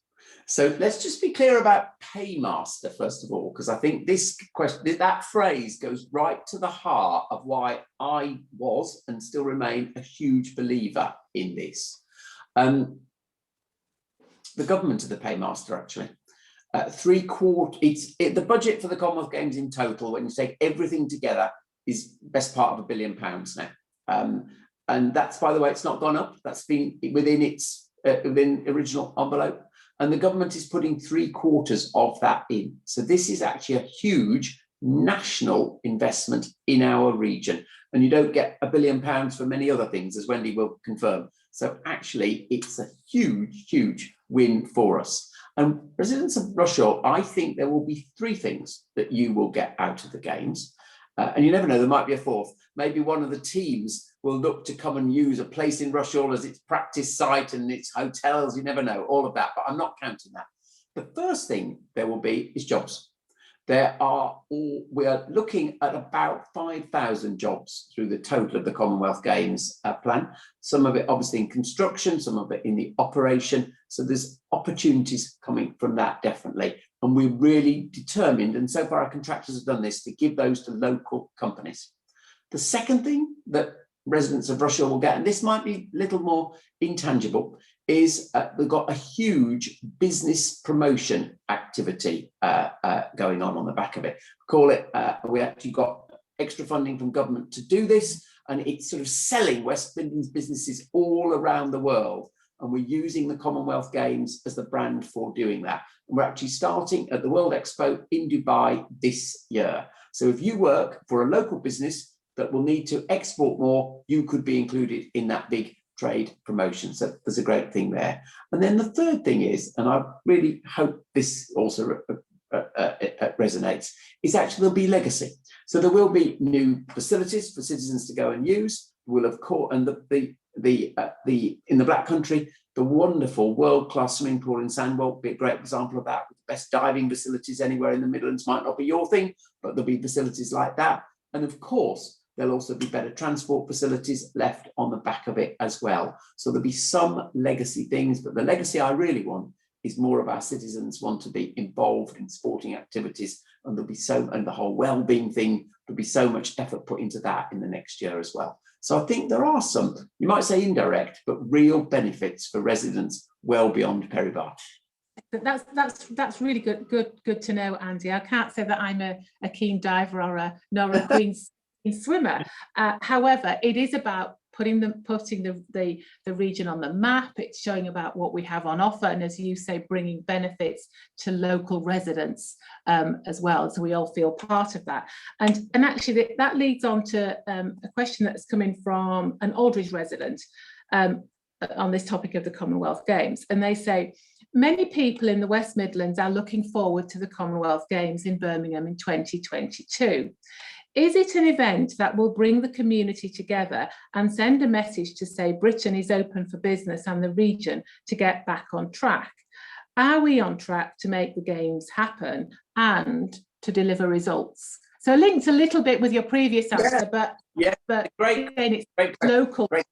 So let's just be clear about paymaster, first of all, because I think this question, that phrase goes right to the heart of why I was and still remain a huge believer in this. The government of the paymaster, actually. The budget for the Commonwealth Games in total, when you take everything together, is best part of £1 billion now. And that's, by the way, it's not gone up. That's been within its within original envelope. And the government is putting 3/4 of that in. So this is actually a huge national investment in our region. And you don't get £1 billion for many other things, as Wendy will confirm. So actually, it's a huge, huge win for us. And residents of Rushaw, I think there will be 3 things that you will get out of the games. And you never know, there might be a 4th. Maybe one of the teams will look to come and use a place in Rushaw as its practice site and its hotels. You never know, all of that, but I'm not counting that. The first thing there will be is jobs. We are looking at about 5,000 jobs through the total of the Commonwealth Games plan. Some of it obviously in construction, some of it in the operation. So there's opportunities coming from that, definitely. And we're really determined, and so far our contractors have done this, to give those to local companies. The second thing that residents of Rushaw will get, and this might be a little more intangible, is we've got a huge business promotion activity going on the back of it. Call it, we actually got extra funding from government to do this, and it's sort of selling West Midlands businesses all around the world. And we're using the Commonwealth Games as the brand for doing that. And we're actually starting at the World Expo in Dubai this year. So if you work for a local business that will need to export more, you could be included in that big trade promotion. So there's a great thing there. And then the third thing is, and I really hope this also resonates, is actually there'll be legacy. So there will be new facilities for citizens to go and use. We'll of course, and in the Black Country, the wonderful world-class swimming pool in Sandwell will be a great example of that. With the best diving facilities anywhere in the Midlands. Might not be your thing, but there'll be facilities like that. And of course, there'll also be better transport facilities left on the back of it as well. So there'll be some legacy things, but the legacy I really want is more of our citizens want to be involved in sporting activities, and there'll be and the whole well-being thing, there'll be so much effort put into that in the next year as well. So I think there are some, you might say indirect, but real benefits for residents well beyond Perry Bar.
That's really good to know, Andy. I can't say that I'm a keen diver or nor a queen swimmer. However, it is about putting the region on the map. It's showing about what we have on offer, and as you say, bringing benefits to local residents as well, so we all feel part of that. And actually that leads on to a question that's coming from an Aldridge resident on this topic of the Commonwealth Games, and they say, many people in the West Midlands are looking forward to the Commonwealth Games in Birmingham in 2022. Is it an event that will bring the community together and send a message to say Britain is open for business and the region to get back on track? Are we on track to make the Games happen and to deliver results? So linked a little bit with your previous answer, but
great.
Again, it's
great,
local.
Great.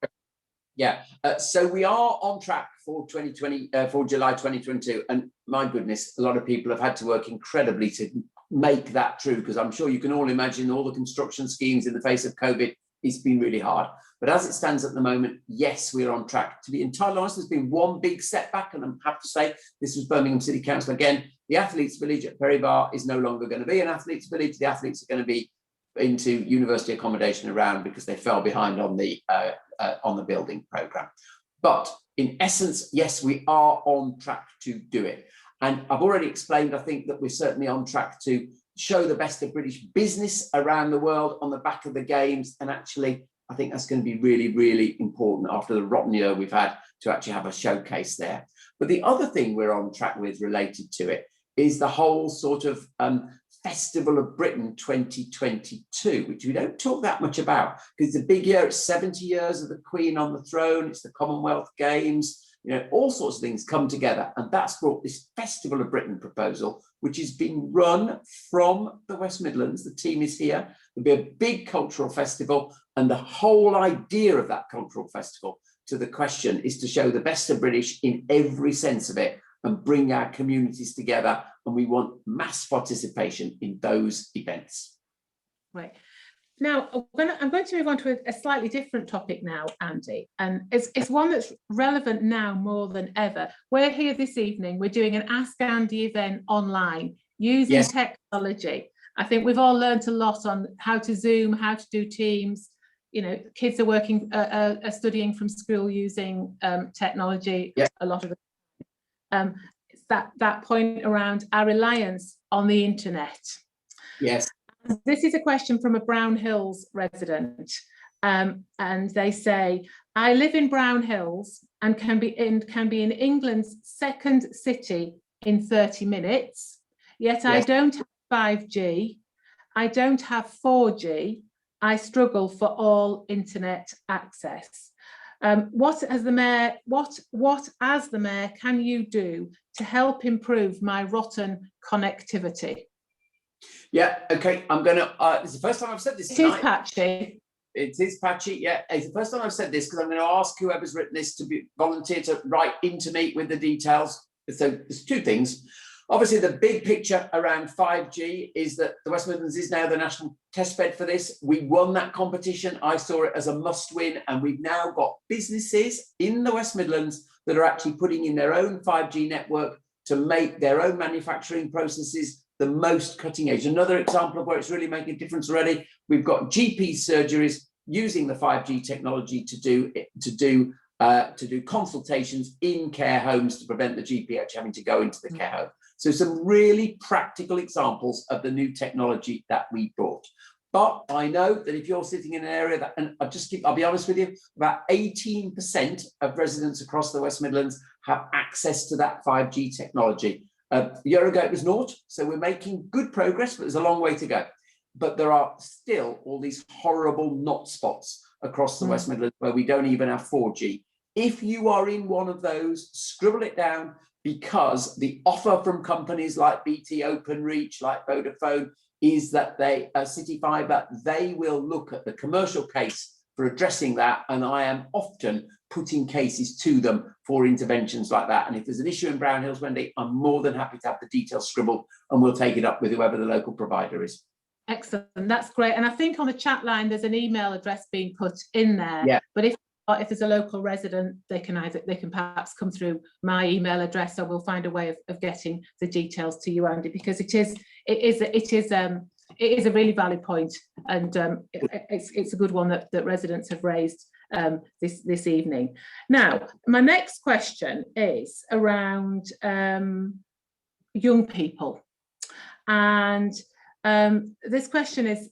Yeah, so we are on track for for July 2022, and my goodness, a lot of people have had to work incredibly to make that true, because I'm sure you can all imagine all the construction schemes in the face of COVID. It's been really hard, but as it stands at the moment, yes, we're on track. To be entirely honest, there's been one big setback, and I'm happy to say this was Birmingham City Council again. The Athletes Village at Perry Bar is no longer going to be an Athletes Village. The athletes are going to be into university accommodation around because they fell behind on the building programme. But in essence, yes, we are on track to do it. And I've already explained, I think, that we're certainly on track to show the best of British business around the world on the back of the Games. And actually, I think that's going to be really, really important after the rotten year we've had to actually have a showcase there. But the other thing we're on track with related to it is the whole sort of Festival of Britain 2022, which we don't talk that much about because it's a big year. It's 70 years of the Queen on the throne. It's the Commonwealth Games. You know, all sorts of things come together, and that's brought this Festival of Britain proposal, which is being run from the West Midlands. The team is here. There'll be a big cultural festival, and the whole idea of that cultural festival, to the question, is to show the best of British in every sense of it and bring our communities together. And we want mass participation in those events.
Right. Now, I'm going to move on to a slightly different topic now, Andy, and it's one that's relevant now more than ever. We're here this evening, we're doing an Ask Andy event online using technology. I think we've all learned a lot on how to Zoom, how to do Teams, kids are working, are studying from school using technology.
Yeah.
A lot of it's that point around our reliance on the internet.
Yes.
This is a question from a Brown Hills resident, and they say, I live in Brown Hills and can be in England's second city in 30 minutes, yet I
Yes.
don't have 5G, I don't have 4G, I struggle for all internet access. What as the mayor can you do to help improve my rotten connectivity?
Yeah, okay, I'm gonna, it's the first time I've said this tonight.
It is patchy.
It is patchy, yeah. It's the first time I've said this because I'm going to ask whoever's written this to volunteer to write into me with the details. So there's two things. Obviously, the big picture around 5G is that the West Midlands is now the national test bed for this. We won that competition. I saw it as a must win, and we've now got businesses in the West Midlands that are actually putting in their own 5G network to make their own manufacturing processes the most cutting edge. Another example of where it's really making a difference already, we've got GP surgeries using the 5G technology to do consultations in care homes to prevent the GP actually having to go into the care home. So some really practical examples of the new technology that we brought. But I know that if you're sitting in an area that, and I'll be honest with you, about 18% of residents across the West Midlands have access to that 5G technology. A year ago it was naught, so we're making good progress, but there's a long way to go. But there are still all these horrible not spots across the West Midlands where we don't even have 4G. If you are in one of those, scribble it down, because the offer from companies like BT Openreach, like Vodafone, is that City Fibre, they will look at the commercial case for addressing that, and I am often putting cases to them for interventions like that. And if there's an issue in Brown Hills, Wendy, I'm more than happy to have the details scribbled, and we'll take it up with whoever the local provider is.
Excellent, that's great. And I think on the chat line there's an email address being put in there. Yeah. But if there's a local resident, they can perhaps come through my email address, or we'll find a way of getting the details to you, Andy, because it is a really valid point, and it's a good one that residents have raised this evening. Now, my next question is around young people, and this question is,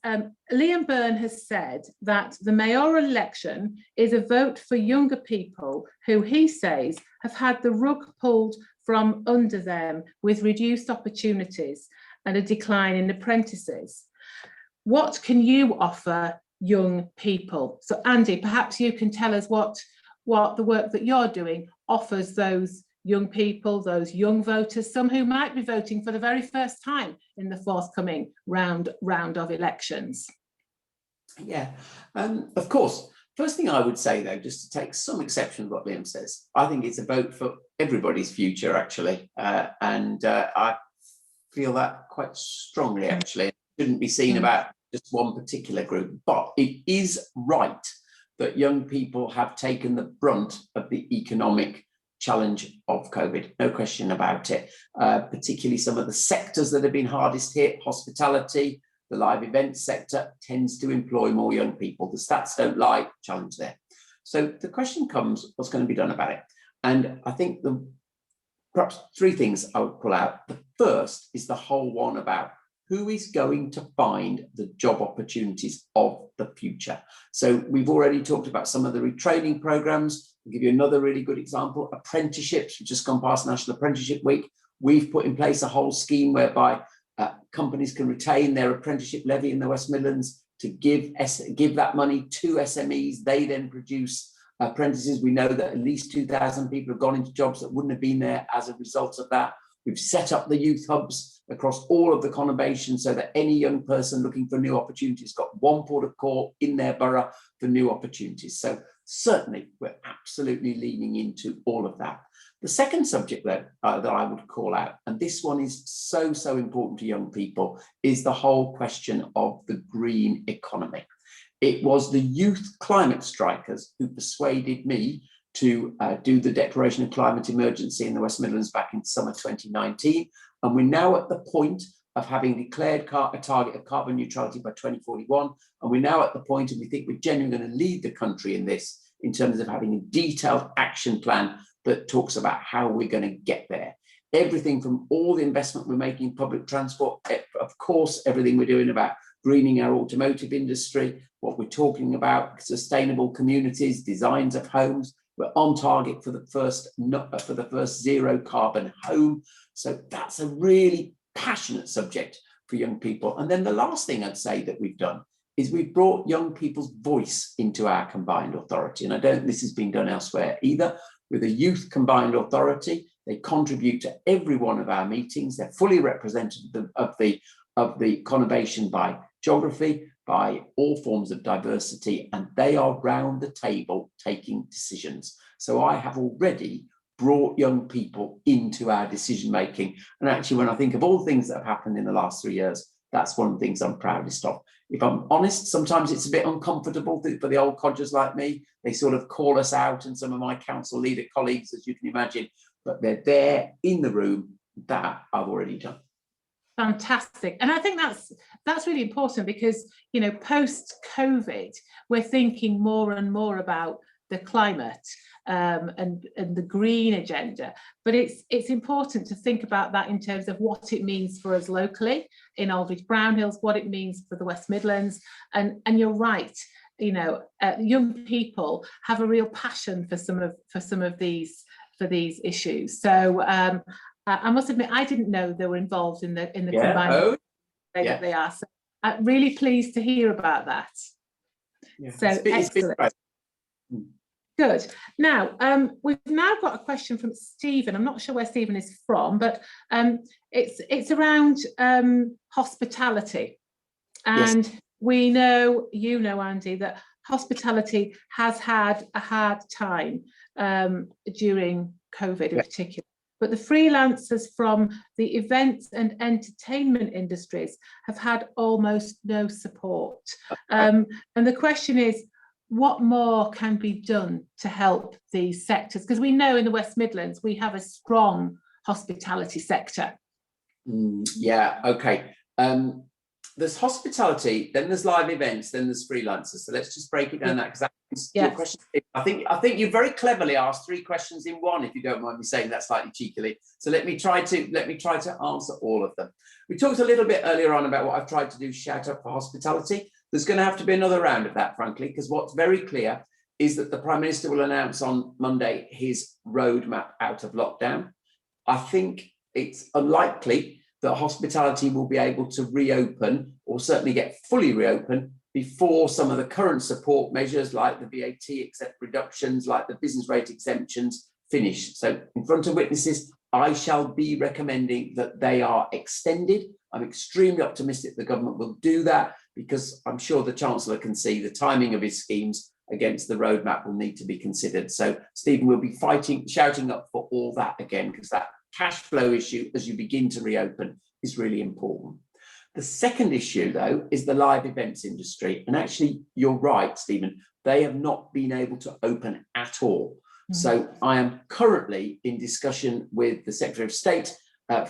Liam Byrne has said that the mayoral election is a vote for younger people who, he says, have had the rug pulled from under them with reduced opportunities and a decline in apprentices. What can you offer young people? So Andy, perhaps you can tell us what the work that you're doing offers those young people, those young voters, some who might be voting for the very first time in the forthcoming round of elections. Yeah,
of course. First thing I would say, though, just to take some exception with what Liam says, I think it's a vote for everybody's future, actually. And I feel that quite strongly, actually. It shouldn't be seen about just one particular group. But it is right that young people have taken the brunt of the economic challenge of COVID, no question about it. Particularly some of the sectors that have been hardest hit, hospitality, the live events sector tends to employ more young people. The stats don't lie, challenge there. So the question comes, what's going to be done about it? And I think perhaps three things I would pull out. The first is the whole one about who is going to find the job opportunities of the future. So we've already talked about some of the retraining programs. I'll give you another really good example. Apprenticeships, we've just gone past National Apprenticeship Week. We've put in place a whole scheme whereby companies can retain their apprenticeship levy in the West Midlands to give that money to SMEs. They then produce apprentices. We know that at least 2,000 people have gone into jobs that wouldn't have been there as a result of that. We've set up the youth hubs across all of the conurbations so that any young person looking for new opportunities got one port of call in their borough for new opportunities. So certainly we're absolutely leaning into all of that. The second subject that I would call out, and this one is so important to young people, is the whole question of the green economy. It was the youth climate strikers who persuaded me to do the declaration of climate emergency in the West Midlands back in summer 2019. And we're now at the point of having declared a target of carbon neutrality by 2041. And we're now at the point, and we think we're genuinely going to lead the country in this, in terms of having a detailed action plan that talks about how we're going to get there. Everything from all the investment we're making in public transport, of course, everything we're doing about greening our automotive industry, what we're talking about sustainable communities, designs of homes. We're on target for the first zero carbon home. So that's a really passionate subject for young people. And then the last thing I'd say that we've done is we've brought young people's voice into our combined authority. And I don't think this has been done elsewhere either. With a youth combined authority, they contribute to every one of our meetings. They're fully representative of the conurbation by geography, by all forms of diversity, and they are round the table taking decisions. So I have already brought young people into our decision making. And actually, when I think of all the things that have happened in the last 3 years, that's one of the things I'm proudest of. If I'm honest, sometimes it's a bit uncomfortable for the old codgers like me. They sort of call us out, and some of my council leader colleagues, as you can imagine, but they're there in the room. That I've already done.
Fantastic. And I think that's really important because, you know, post-COVID, we're thinking more and more about the climate and the green agenda. But it's important to think about that in terms of what it means for us locally in Aldridge Brownhills, what it means for the West Midlands. And you're right, you know, young people have a real passion for some of these issues. So I must admit, I didn't know they were involved in the combined that they are. So I'm really pleased to hear about that. Yeah. So excellent. Good. Now, we've now got a question from Stephen. I'm not sure where Stephen is from, but it's around hospitality. And yes, we know, you know, Andy, that hospitality has had a hard time during COVID in particular. But the freelancers from the events and entertainment industries have had almost no support. And the question is, what more can be done to help these sectors? Because we know in the West Midlands, we have a strong hospitality sector.
Yeah, okay. There's hospitality, then there's live events, then there's freelancers. So let's just break it down that, because your question. I think you very cleverly asked 3 questions in one, if you don't mind me saying that slightly cheekily. So let me try to answer all of them. We talked a little bit earlier on about what I've tried to do, shout up for hospitality. There's going to have to be another round of that, frankly, because what's very clear is that the Prime Minister will announce on Monday his roadmap out of lockdown. I think it's unlikely that hospitality will be able to reopen, or certainly get fully reopened, before some of the current support measures like the VAT reductions, like the business rate exemptions, finish. So in front of witnesses, I shall be recommending that they are extended. I'm extremely optimistic the government will do that, because I'm sure the Chancellor can see the timing of his schemes against the roadmap will need to be considered. So Stephen will be shouting up for all that again, because that cash flow issue as you begin to reopen is really important. The second issue, though, is the live events industry. And actually, you're right, Stephen, they have not been able to open at all. So I am currently in discussion with the Secretary of State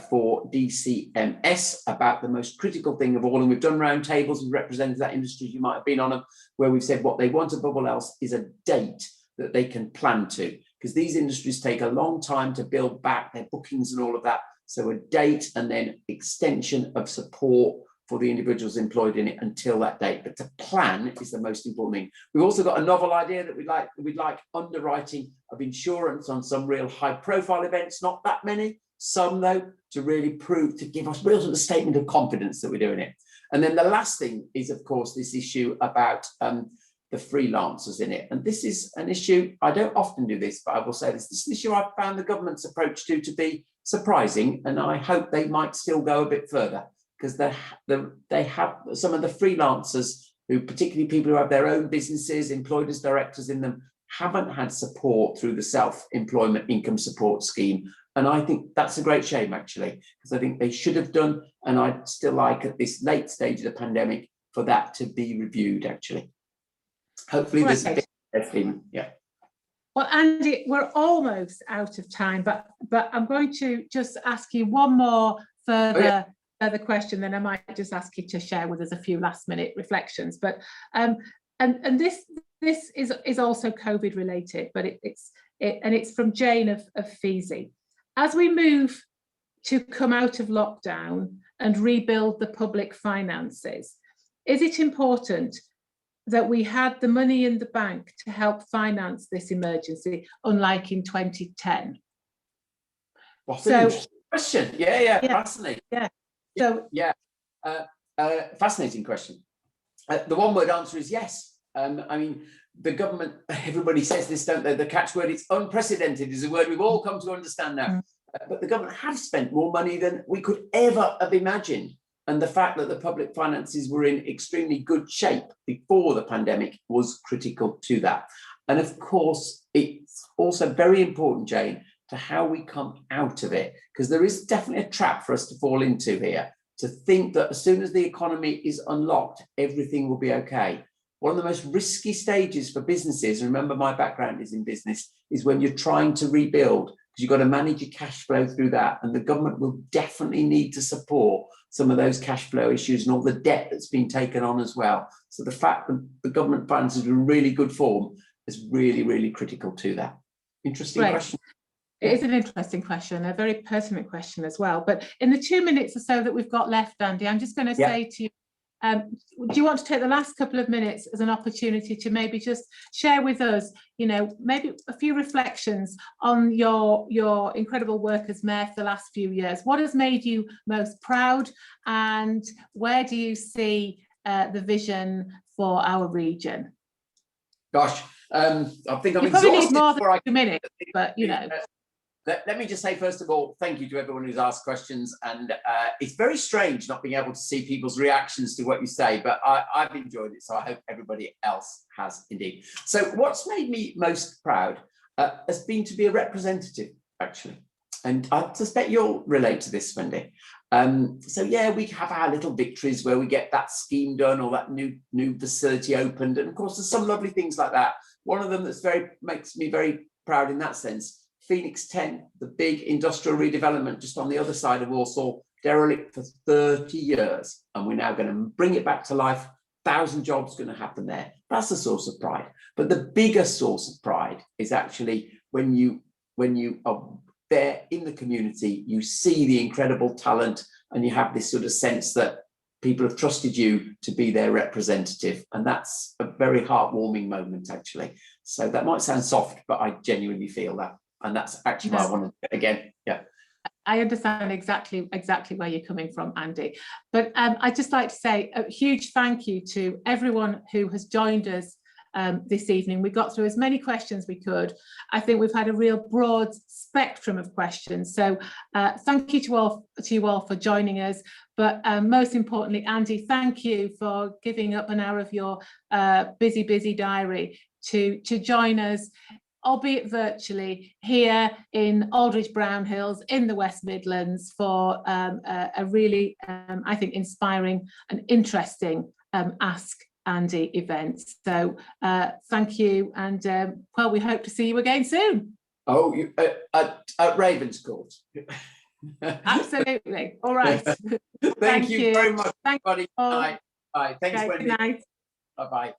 for DCMS about the most critical thing of all. And we've done roundtables with representatives of that industry, you might have been on them, where we've said what they want above all else is a date that they can plan to, because these industries take a long time to build back their bookings and all of that. So a date and then extension of support for the individuals employed in it until that date. But to plan is the most important thing. We've also got a novel idea that we'd like underwriting of insurance on some real high profile events, not that many, some though, to really prove, to give us real sort of statement of confidence that we're doing it. And then the last thing is, of course, this issue about the freelancers in it. And this is an issue, I don't often do this, but I will say this is an issue I've found the government's approach to be surprising, and I hope they might still go a bit further, because they have some of the freelancers, who particularly people who have their own businesses, employed as directors in them, haven't had support through the self-employment income support scheme. And I think that's a great shame, actually, because I think they should have done, and I'd still like at this late stage of the pandemic for that to be reviewed, actually. Hopefully there's a bit, yeah.
Well, Andy, we're almost out of time, but I'm going to just ask you one more further further question, then I might just ask you to share with us a few last-minute reflections. But and this is also COVID related, but it's from Jane of Feasy. As we move to come out of lockdown and rebuild the public finances, is it important that we had the money in the bank to help finance this emergency, unlike in 2010?
What an interesting question. Yeah, fascinating.
Yeah. So
fascinating question. The one-word answer is yes. I mean, the government, everybody says this, don't they? The catchword, it's unprecedented, is a word we've all come to understand now. But the government have spent more money than we could ever have imagined. And the fact that the public finances were in extremely good shape before the pandemic was critical to that. And of course, it's also very important, Jane, to how we come out of it, because there is definitely a trap for us to fall into here, to think that as soon as the economy is unlocked, everything will be okay. One of the most risky stages for businesses, remember my background is in business, is when you're trying to rebuild, because you've got to manage your cash flow through that. And the government will definitely need to support some of those cash flow issues and all the debt that's been taken on as well. So the fact that the government finances are in really good form is really, really critical to that. Interesting question.
It is an interesting question, a very pertinent question as well. But in the 2 minutes or so that we've got left, Andy, I'm just going to say to you, do you want to take the last couple of minutes as an opportunity to maybe just share with us, you know, maybe a few reflections on your incredible work as mayor for the last few years? What has made you most proud, and where do you see the vision for our region?
Gosh, I think I'm
you probably
exhausted.
Need more than 2 minutes, but you know.
Let me just say, first of all, thank you to everyone who's asked questions. And it's very strange not being able to see people's reactions to what you say, but I've enjoyed it. So I hope everybody else has indeed. So what's made me most proud has been to be a representative, actually. And I suspect you'll relate to this, Wendy. So yeah, we have our little victories where we get that scheme done or that new facility opened. And of course, there's some lovely things like that. One of them that's makes me very proud in that sense, Phoenix 10, the big industrial redevelopment just on the other side of Walsall, derelict for 30 years. And we're now going to bring it back to life. 1,000 jobs going to happen there. That's a source of pride. But the biggest source of pride is actually when you are there in the community, you see the incredible talent and you have this sort of sense that people have trusted you to be their representative. And that's a very heartwarming moment, actually. So that might sound soft, but I genuinely feel that. And that's actually why I want to, again, yeah.
I understand exactly where you're coming from, Andy. But I'd just like to say a huge thank you to everyone who has joined us this evening. We got through as many questions we could. I think we've had a real broad spectrum of questions. So thank you to you all for joining us. But most importantly, Andy, thank you for giving up an hour of your busy diary to join us, albeit virtually, here in Aldridge Brownhills in the West Midlands for a really, I think, inspiring and interesting Ask Andy event. So thank you, and well, we hope to see you again soon.
Oh, at Ravenscourt.
Absolutely. All right.
Thank you very much, everybody.
Bye.
Bye. Thanks,
Okay,
Wendy.
good night.
Bye-bye.